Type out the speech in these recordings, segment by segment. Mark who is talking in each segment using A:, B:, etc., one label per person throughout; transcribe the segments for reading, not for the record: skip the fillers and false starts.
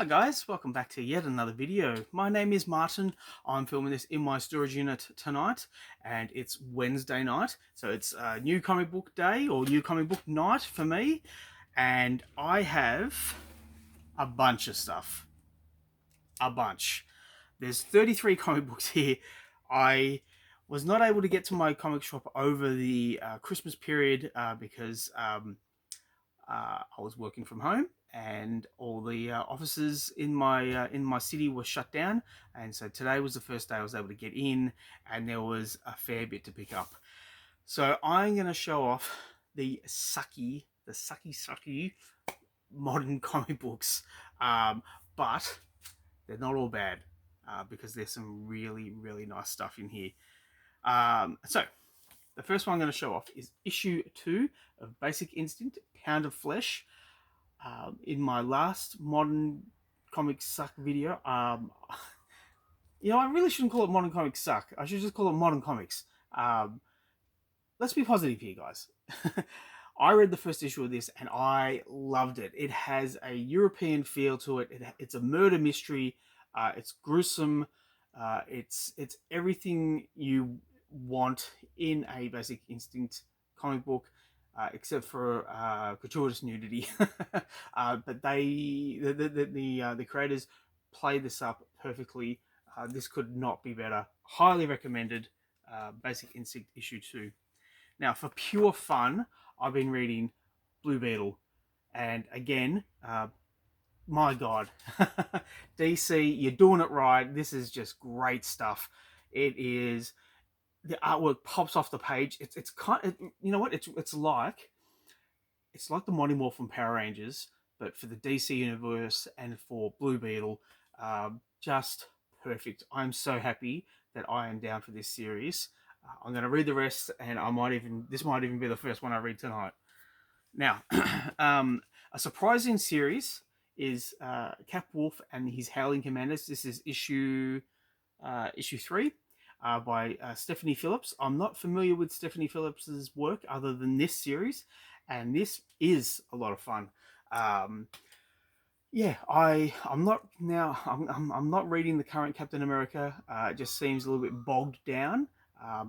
A: Hi guys, welcome back to yet another video. My name is Martin. I'm filming this in my storage unit tonight and it's Wednesday night. So it's a new comic book day or new comic book night for me. And I have a bunch of stuff. A bunch. There's 33 comic books here. I was not able to get to my comic shop over the Christmas period because I was working from home, and all the offices in my city were shut down. And so today was the first day I was able to get in, and there was a fair bit to pick up. So I'm going to show off the sucky modern comic books, but they're not all bad because there's some really nice stuff in here. So the first one I'm going to show off is issue 2 of Basic Instinct, Pound of Flesh. In my last modern comics suck video, I really shouldn't call it modern comics suck. I should just call it modern comics. Let's be positive here, guys. I read the first issue of this and I loved it. It has a European feel to it. It's a murder mystery. It's gruesome. It's everything you want in a Basic Instinct comic book. Except for gratuitous nudity, but the creators play this up perfectly. This could not be better. Highly recommended. Basic Instinct issue 2. Now, for pure fun, I've been reading Blue Beetle, and again, my God, DC, you're doing it right. This is just great stuff. It is. The artwork pops off the page. It's kind of, you know what, it's like the Mighty Morphin Power Rangers, but for the DC universe and for Blue Beetle. Just perfect. I'm so happy that I am down for this series. I'm going to read the rest, and this might even be the first one I read tonight. Now, a surprising series is Cap Wolf and his Howling Commanders. This is issue 3. By Stephanie Phillips. I'm not familiar with Stephanie Phillips's work other than this series, and this is a lot of fun. Yeah, I'm not reading the current Captain America. It just seems a little bit bogged down.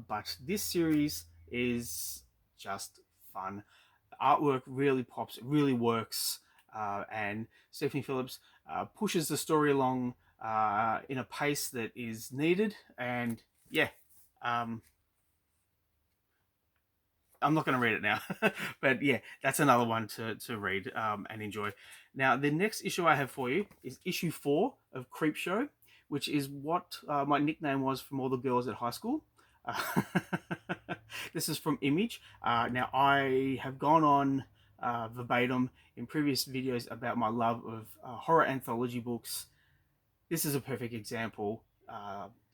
A: But this series is just fun. The artwork really pops. It really works. And Stephanie Phillips pushes the story along in a pace that is needed. And yeah, I'm not going to read it now, but yeah, that's another one to read and enjoy. Now, the next issue I have for you is issue 4 of Creepshow, which is what my nickname was from all the girls at high school. This is from Image. Now, I have gone on verbatim in previous videos about my love of horror anthology books. This is a perfect example.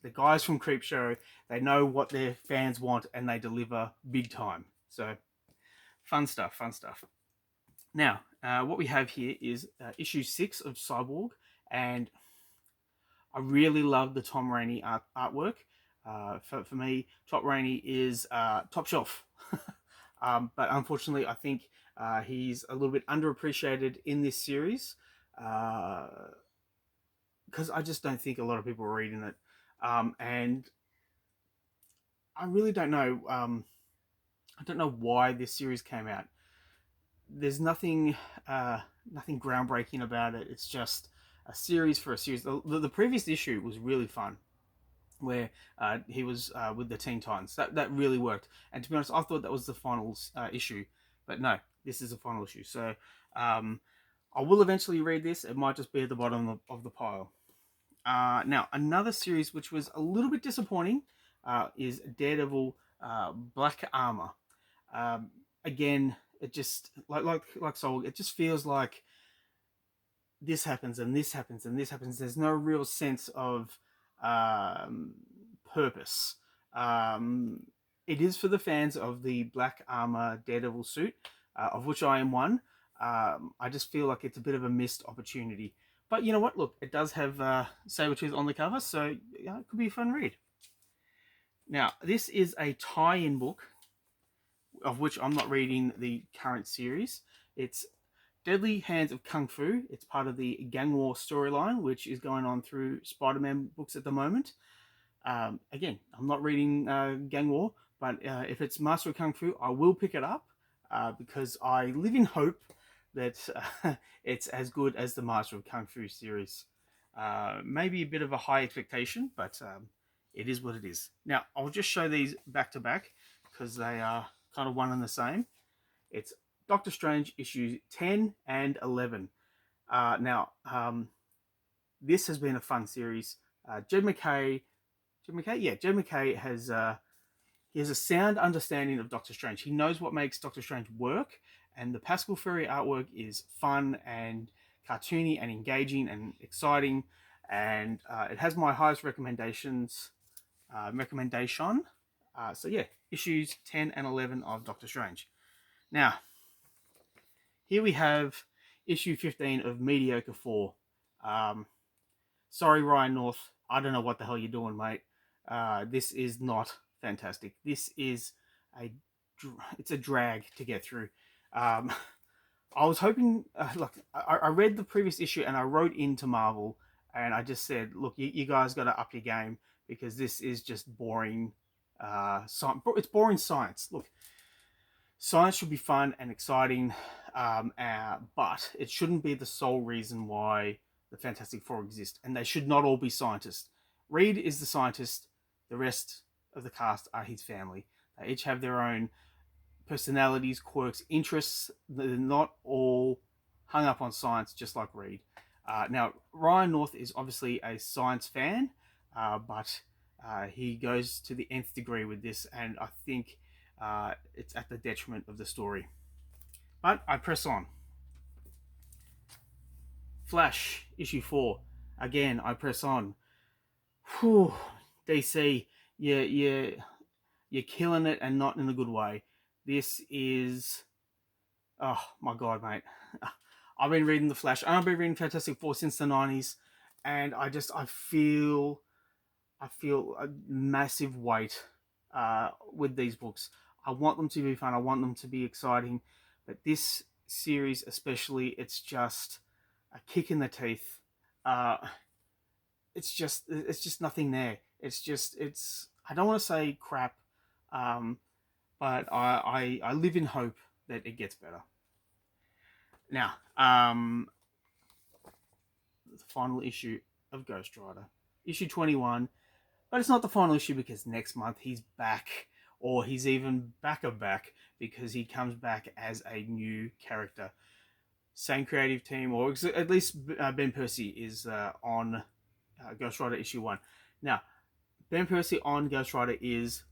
A: The guys from Creepshow, they know what their fans want and they deliver big time. So, fun stuff. Now, what we have here is issue 6 of Cyborg, and I really love the Tom Rainey artwork. For me, Tom Rainey is top shelf. But unfortunately, I think he's a little bit underappreciated in this series because I just don't think a lot of people are reading it. And I really don't know. I don't know why this series came out. There's nothing groundbreaking about it. It's just a series for a series. The previous issue was really fun, where he was with the Teen Titans. That really worked. And to be honest, I thought that was the final issue, but no, this is the final issue. So I will eventually read this. It might just be at the bottom of the pile. Now, another series which was a little bit disappointing is Daredevil Black Armor. Again, it just like Soul. It just feels like this happens and this happens and this happens. There's no real sense of purpose. It is for the fans of the Black Armor Daredevil suit, of which I am one. I just feel like it's a bit of a missed opportunity. But you know what? Look, it does have Sabretooth on the cover, so it could be a fun read. Now, this is a tie-in book, of which I'm not reading the current series. It's Deadly Hands of Kung Fu. It's part of the Gang War storyline, which is going on through Spider-Man books at the moment. Again, I'm not reading Gang War, but if it's Master of Kung Fu, I will pick it up because I live in hope that it's as good as the Master of Kung Fu series. Maybe a bit of a high expectation, but it is what it is. Now, I'll just show these back to back because they are kind of one and the same. It's Doctor Strange issues 10 and 11. This has been a fun series. Jed MacKay, Jed MacKay has he has a sound understanding of Doctor Strange. He knows what makes Doctor Strange work, and the Pascal Ferry artwork is fun and cartoony and engaging and exciting, and it has my highest recommendation. So yeah, issues 10 and 11 of Doctor Strange. Now, here we have issue 15 of Mediocre 4. Sorry, Ryan North. I don't know what the hell you're doing, mate. This is not fantastic. This is it's a drag to get through. I was hoping, look, I read the previous issue and I wrote into Marvel and I just said, look, you guys got to up your game because this is just boring. It's boring science. Look, science should be fun and exciting, but it shouldn't be the sole reason why the Fantastic Four exist, and they should not all be scientists. Reed is the scientist. The rest of the cast are his family. They each have their own personalities, quirks, interests. They're not all hung up on science, just like Reed. Now, Ryan North is obviously a science fan, but he goes to the nth degree with this, and I think it's at the detriment of the story. But I press on. Flash, issue 4. Again, I press on. Whew, DC, you're killing it and not in a good way. This is... Oh, my God, mate. I've been reading The Flash. I've been reading Fantastic Four since the 90s, and I feel a massive weight with these books. I want them to be fun. I want them to be exciting. But this series especially, it's just a kick in the teeth. It's just nothing there. It's I don't want to say crap, but I live in hope that it gets better. Now, the final issue of Ghost Rider, issue 21, but it's not the final issue because next month he's back, or he's even back because he comes back as a new character. Same creative team, or at least Ben Percy is on Ghost Rider issue 1. Now, Ben Percy on Ghost Rider is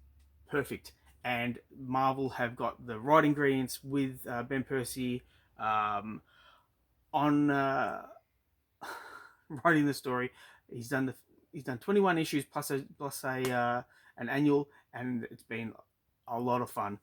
A: perfect, and Marvel have got the right ingredients with Ben Percy on writing the story. He's done 21 issues plus an annual, and it's been a lot of fun.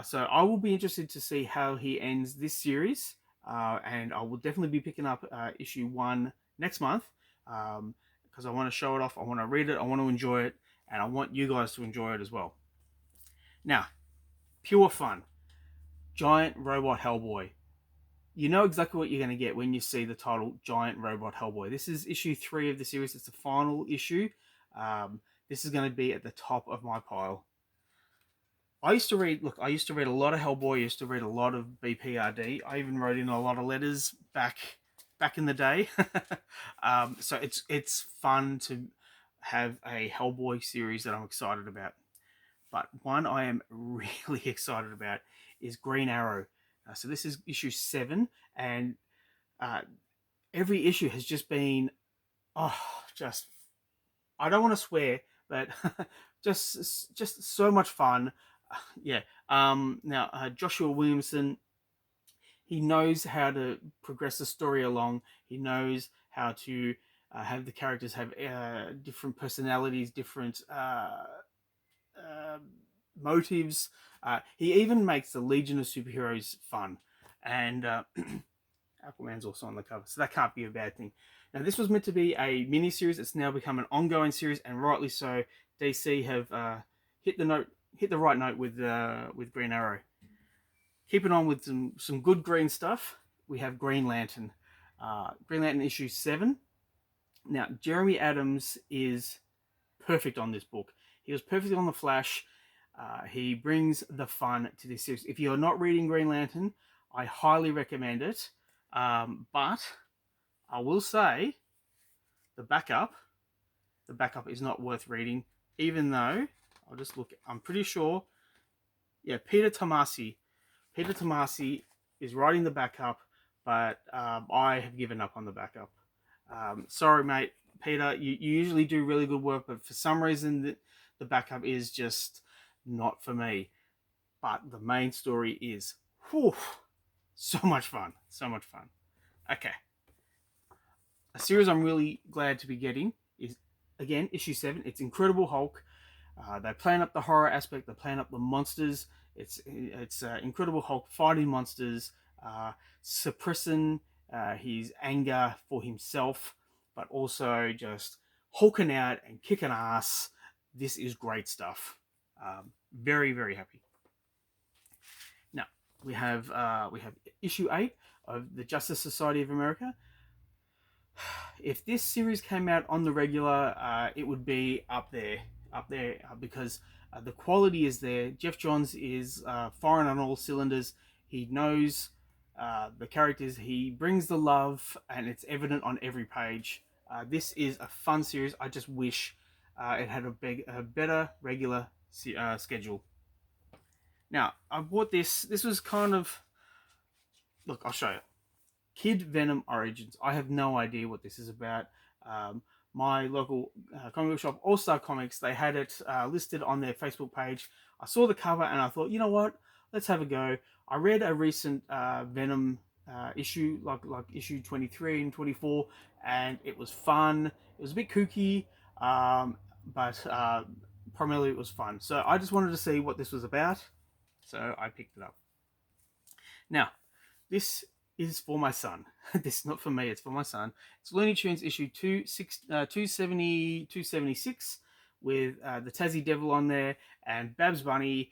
A: So I will be interested to see how he ends this series, and I will definitely be picking up issue 1 next month because I want to show it off. I want to read it. I want to enjoy it, and I want you guys to enjoy it as well. Now, pure fun. Giant Robot Hellboy. You know exactly what you're going to get when you see the title Giant Robot Hellboy. This is issue 3 of the series. It's the final issue. This is going to be at the top of my pile. I used to read a lot of Hellboy. I used to read a lot of BPRD. I even wrote in a lot of letters back in the day. So it's fun to have a Hellboy series that I'm excited about. But one I am really excited about is Green Arrow. So this is issue 7, and every issue has just been, I don't want to swear, but just so much fun. Yeah. Now, Joshua Williamson, he knows how to progress the story along. He knows how to have the characters have different personalities, different motives. He even makes the Legion of Superheroes fun, and Aquaman's also on the cover, so that can't be a bad thing. Now, this was meant to be a mini-series. It's now become an ongoing series, and rightly so. DC have hit the right note with Green Arrow. Keeping on with some good green stuff. we have Green Lantern. Green Lantern issue 7. Now, Jeremy Adams is perfect on this book. He was perfect on The Flash. He brings the fun to this series. If you're not reading Green Lantern, I highly recommend it. But I will say the backup is not worth reading, even though, I'll just look, I'm pretty sure, yeah, Peter Tomasi is writing the backup, but I have given up on the backup. Sorry, mate. Peter, you usually do really good work, but for some reason the backup is just not for me. But the main story is, whew, so much fun. So much fun. Okay. A series I'm really glad to be getting is, again, issue 7. It's Incredible Hulk. They plan up the horror aspect. They plan up the monsters. It's Incredible Hulk fighting monsters, suppressing his anger for himself, but also just hulking out and kicking ass. This is great stuff. Very, very happy. Now we have issue 8 of the Justice Society of America. If this series came out on the regular, it would be up there because the quality is there. Jeff Johns is firing on all cylinders. He knows the characters. He brings the love, and it's evident on every page. This is a fun series. I just wish it had a better regular schedule. Now, I bought this. This was kind of... Look, I'll show you. Kid Venom Origins. I have no idea what this is about. My local comic book shop, All Star Comics, they had it listed on their Facebook page. I saw the cover and I thought, you know what? Let's have a go. I read a recent Venom issue, like issue 23 and 24, and it was fun. It was a bit kooky, but primarily it was fun. So I just wanted to see what this was about, so I picked it up. Now, this is for my son. This is not for me, it's for my son. It's Looney Tunes issue 276 with the Tassie Devil on there and Babs Bunny.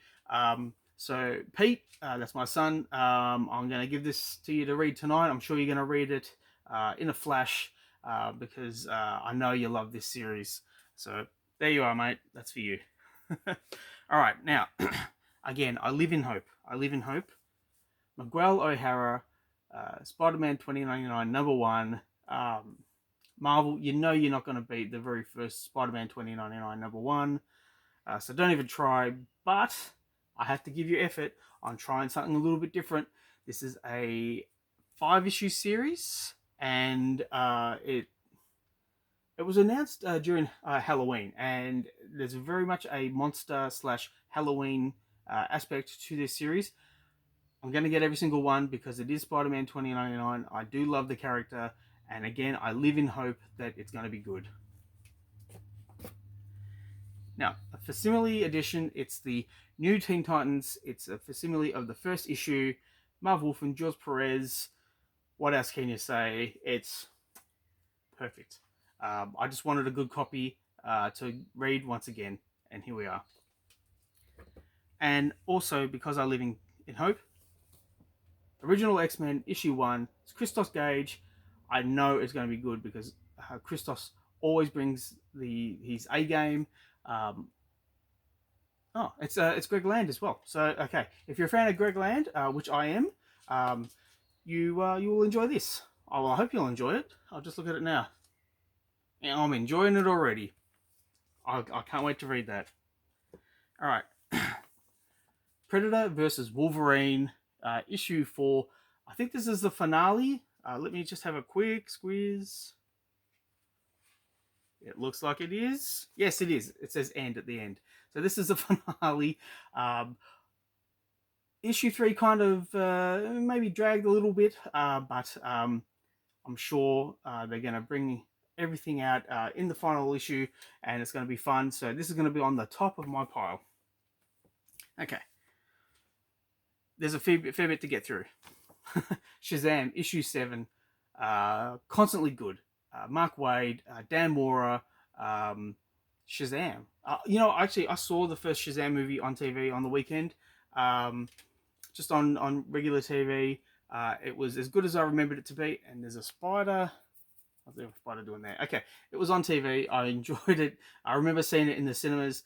A: So Pete, that's my son. I'm going to give this to you to read tonight. I'm sure you're going to read it in a flash because I know you love this series. So there you are, mate. That's for you. All right, now, again, I live in hope. Miguel O'Hara, Spider-Man 2099 #1. Marvel, you know you're not going to beat the very first Spider-Man 2099 #1. So don't even try. But I have to give you effort on trying something a little bit different. This is a 5-issue series, and it was announced during Halloween, and there's very much a monster / Halloween aspect to this series. I'm going to get every single one because it is Spider-Man 2099. I do love the character, and again, I live in hope that it's going to be good. Now, a facsimile edition, it's the new Teen Titans. It's a facsimile of the first issue. Marv Wolfman, George Perez. What else can you say? It's perfect. I just wanted a good copy to read once again, and here we are. And also, because I live in hope, Original X-Men issue 1. It's Christos Gage. I know it's going to be good because Christos always brings his A game. It's Greg Land as well. So okay, if you're a fan of Greg Land, which I am, you will enjoy this. Oh, well, I hope you'll enjoy it. I'll just look at it now. And I'm enjoying it already. I can't wait to read that. All right, Predator versus Wolverine. Issue 4. I think this is the finale. Let me just have a quick squeeze. It looks like it is. Yes, it is. It says end at the end. So this is the finale. Issue 3 kind of maybe dragged a little bit, but I'm sure they're going to bring everything out in the final issue, and it's going to be fun. So this is going to be on the top of my pile. Okay. There's a fair bit to get through. Shazam, issue 7. Constantly good. Mark Waid, Dan Mora, Shazam. Actually, I saw the first Shazam movie on TV on the weekend. Just on regular TV. It was as good as I remembered it to be, and there's a spider. What's the spider doing there? Okay, it was on TV. I enjoyed it. I remember seeing it in the cinemas.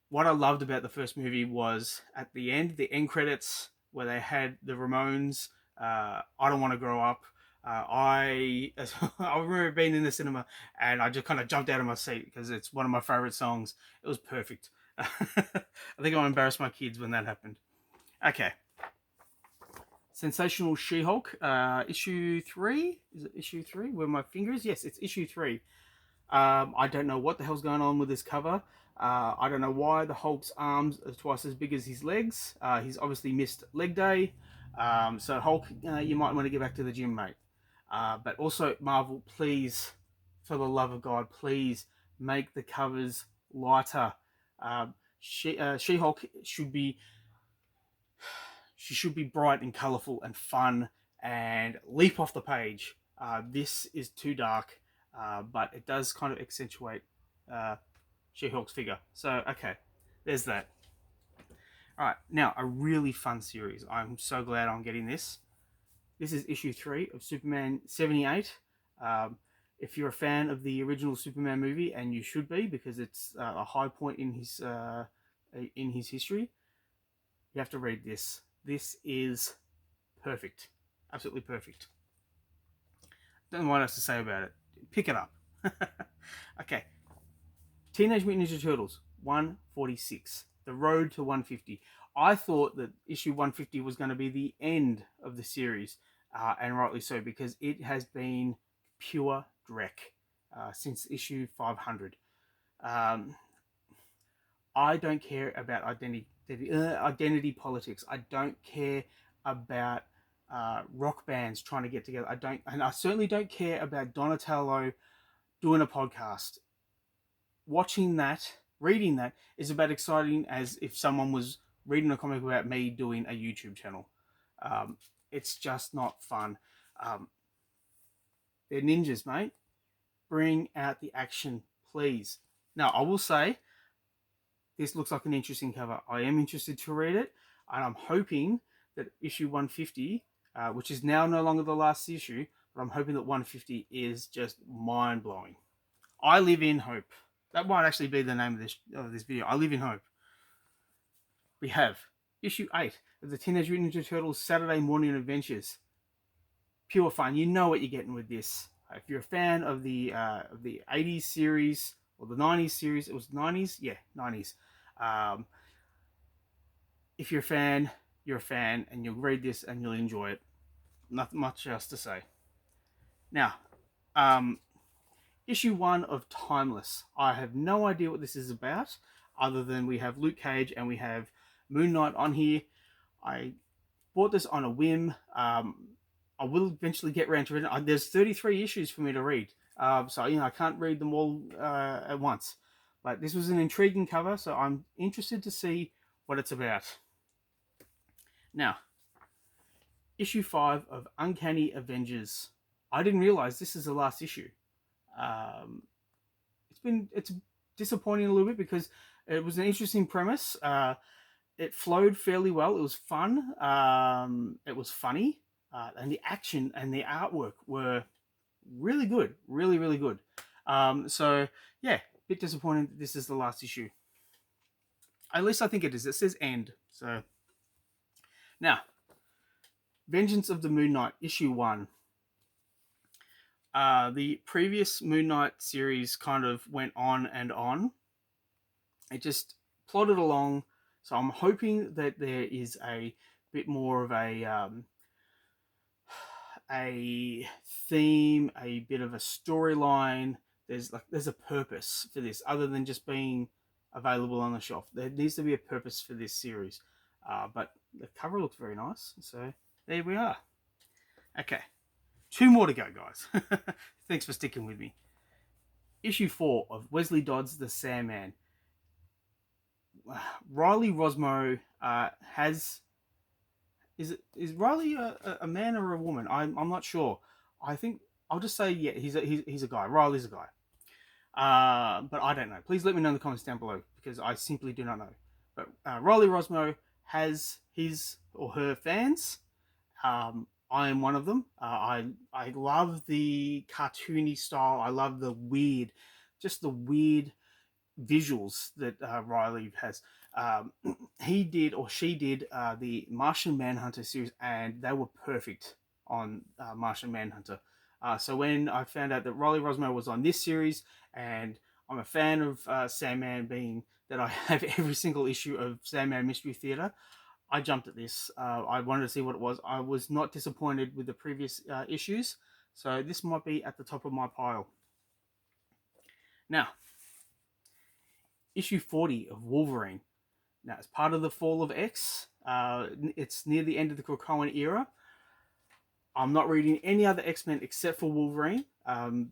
A: What I loved about the first movie was at the end credits, where they had the Ramones. I Don't Want to Grow Up. I remember being in the cinema and I just kind of jumped out of my seat because it's one of my favorite songs. It was perfect. I think I embarrassed my kids when that happened. Okay. Sensational She-Hulk, issue 3. Is it issue 3? Where my finger is? Yes, it's issue 3. I don't know what the hell's going on with this cover. I don't know why the Hulk's arms are twice as big as his legs. He's obviously missed leg day. So Hulk, you might want to get back to the gym, mate. But also, Marvel, please, for the love of God, please make the covers lighter. She-Hulk should be bright and colourful and fun and leap off the page. This is too dark, but it does kind of accentuate She-Hulk's figure. So, okay, there's that. All right, now, a really fun series. I'm so glad I'm getting this. This is issue 3 of Superman 78. If you're a fan of the original Superman movie, and you should be because it's a high point in his history, you have to read this. This is perfect. Absolutely perfect. Don't know what else to say about it. Pick it up. Okay. Teenage Mutant Ninja Turtles 146. The Road to 150. I thought that issue 150 was going to be the end of the series, and rightly so, because it has been pure dreck since issue 500. I don't care about identity politics. I don't care about rock bands trying to get together. I certainly don't care about Donatello doing a podcast. Watching that, reading that, is about exciting as if someone was reading a comic about me doing a YouTube channel. It's just not fun. They're ninjas, mate. Bring out the action, please. Now, I will say, this looks like an interesting cover. I am interested to read it, and I'm hoping that issue 150, which is now no longer the last issue, but I'm hoping that 150 is just mind-blowing. I live in hope. That might actually be the name of this video. I live in hope. We have issue 8 of the Teenage Mutant Ninja Turtles Saturday Morning Adventures. Pure fun. You know what you're getting with this. If you're a fan of the 80s series or the 90s series, it was 90s? Yeah, 90s. If you're a fan, you're a fan, and you'll read this and you'll enjoy it. Nothing much else to say. Now, issue 1 of Timeless. I have no idea what this is about, other than we have Luke Cage and we have Moon Knight on here. I bought this on a whim. I will eventually get around to reading it. There's 33 issues for me to read, so I can't read them all at once. But this was an intriguing cover, so I'm interested to see what it's about. Now, issue 5 of Uncanny Avengers. I didn't realize this is the last issue. It's disappointing a little bit because it was an interesting premise. It flowed fairly well. It was fun. It was funny, and the action and the artwork were really good. Really, really good. So yeah, a bit disappointed that this is the last issue. At least I think it is. It says end. So now, Vengeance of the Moon Knight, issue 1. The previous Moon Knight series kind of went on and on. It just plodded along. So I'm hoping that there is a bit more of a theme, a bit of a storyline. There's a purpose for this, other than just being available on the shelf. There needs to be a purpose for this series. But the cover looks very nice. So there we are. Okay. 2 more to go, guys. Thanks for sticking with me. Issue 4 of Wesley Dodds' The Sandman. Riley Rosmo is Riley a man or a woman? I'm not sure. I think I'll just say yeah, he's a guy. Riley's a guy. But I don't know. Please let me know in the comments down below because I simply do not know. But Riley Rosmo has his or her fans, I am one of them. I love the cartoony style. I love just the weird visuals that Riley has. Um, he did, or she did, the Martian Manhunter series, and they were perfect on Martian Manhunter. So when I found out that Riley Rossmo was on this series, and I'm a fan of Sandman, being that I have every single issue of Sandman Mystery Theater, I jumped at this. I wanted to see what it was. I was not disappointed with the previous issues, so this might be at the top of my pile. Now, issue 40 of Wolverine. Now, it's part of the Fall of X. It's near the end of the Krakoan era. I'm not reading any other X-Men except for Wolverine,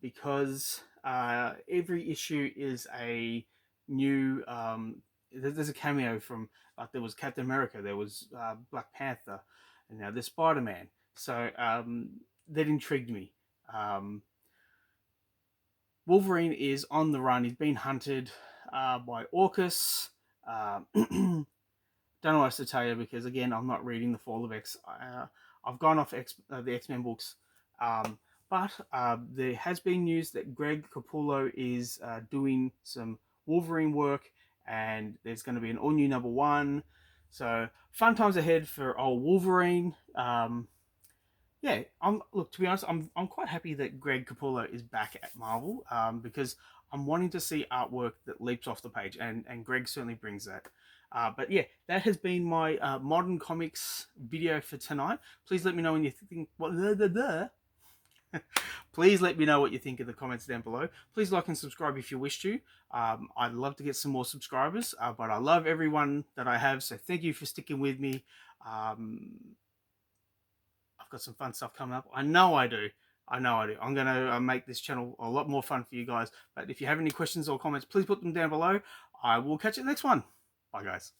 A: because every issue is a new... there's a cameo from... Like, there was Captain America, there was Black Panther, and now there's Spider-Man. So that intrigued me. Wolverine is on the run. He's been hunted by Orcus. Don't know what else to tell you, because again, I'm not reading the Fall of X. I've gone off the X-Men books, but there has been news that Greg Capullo is doing some Wolverine work, and there's going to be an all-new #1. So fun times ahead for old Wolverine. Yeah, look, to be honest, I'm quite happy that Greg Capullo is back at Marvel, because I'm wanting to see artwork that leaps off the page, and Greg certainly brings that. But yeah, that has been my modern comics video for tonight. Please let me know when you think. Please let me know what you think in the comments down below. Please like and subscribe if you wish to. I'd love to get some more subscribers, but I love everyone that I have, so thank you for sticking with me. I've got some fun stuff coming up. I know I do. I'm going to make this channel a lot more fun for you guys. But if you have any questions or comments, please put them down below. I will catch you in the next one. Bye, guys.